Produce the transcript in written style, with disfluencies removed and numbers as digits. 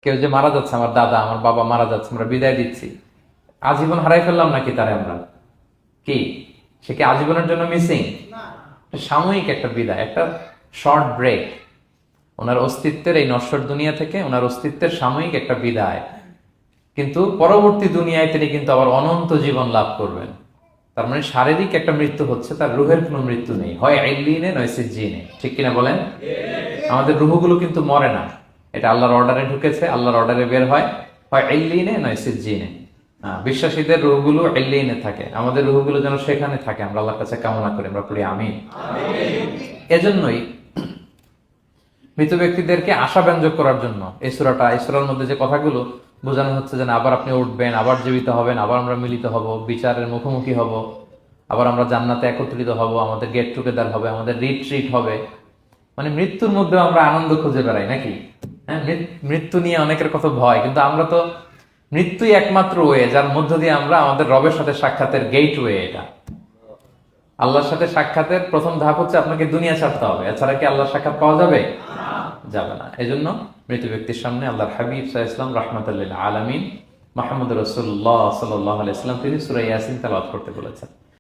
কেউ যে মারা যাচ্ছে, আমার দাদা আমার বাবা মারা যাচ্ছে, আমরা বিদায় দিচ্ছি, আজীবন হারাই ফেললাম নাকি তারে আমরা? কি সে কি আজীবনের জন্য মিসিং? সাময়িক একটা বিদায়, একটা শর্ট ব্রেক। ওনার অস্তিত্বের এই নশ্বর দুনিয়া থেকে ওনার অস্তিত্বের সাময়িক একটা বিদায়, কিন্তু পরবর্তী দুনিয়ায় তিনি কিন্তু আবার অনন্ত জীবন লাভ করবেন। তার মানে শারীরিক একটা মৃত্যু হচ্ছে, তার রুহের কোনো মৃত্যু নেই, হয় আইলিনে নয় সিজ্জিনে। ঠিক কিনা বলেন? আমাদের রুহগুলো কিন্তু মরে না, এটা আল্লাহর অর্ডারে ঢুকেছে, আল্লাহর অর্ডারে বের হয়, হয় আইলিনে নয় সিজ্জিনে। বিশ্বাসীদের রুহগুলো আইলিনে থাকে, আমাদের রুহগুলো যেন সেখানে থাকে, আমরা আল্লাহর কাছে কামনা করি, আমরা পড়ি আমিন। এজন্যই মৃত ব্যক্তিদেরকে আশাব্যঞ্জক করার জন্য এই সূরার মধ্যে যে কথাগুলো বোঝানো হচ্ছে যে না, আবার আপনি উঠবেন, আবার জীবিত হবেন, আবার আমরা মিলিত হব, বিচারের মুখোমুখি হব, আবার আমরা জান্নাতে একত্রিত হব, আমাদের গেট টুগেদার হবে, আমাদের রিট্রিট হবে। মানে মৃত্যুর মধ্যে আমরা আনন্দ খুঁজে বেড়াই নাকি? হ্যাঁ, মৃত্যু নিয়ে অনেকের কত ভয়, কিন্তু আমরা তো মৃত্যুই একমাত্র ওয়ে যার মধ্য দিয়ে আমরা আমাদের রবের সাথে সাক্ষাতের গেট ওয়ে। এটা আল্লাহর সাথে সাক্ষাতের প্রথম ধাপ হচ্ছে আপনাকে দুনিয়া ছাড়তে হবে, এছাড়া কি আল্লাহর সাক্ষাৎ পাওয়া যাবে? যাবে না। এজন্য মৃত ব্যক্তির সামনে আল্লাহর হাবিব সাল্লাল্লাহু আলাইহি ওয়াসাল্লাম রাহমাতুল লিল আলামিন মুহাম্মদ রাসূলুল্লাহ সাল্লাল্লাহু আলাইহি ওয়াসাল্লাম তিনি সূরা ইয়াসিন তেলাওয়াত করতে বলেছেন।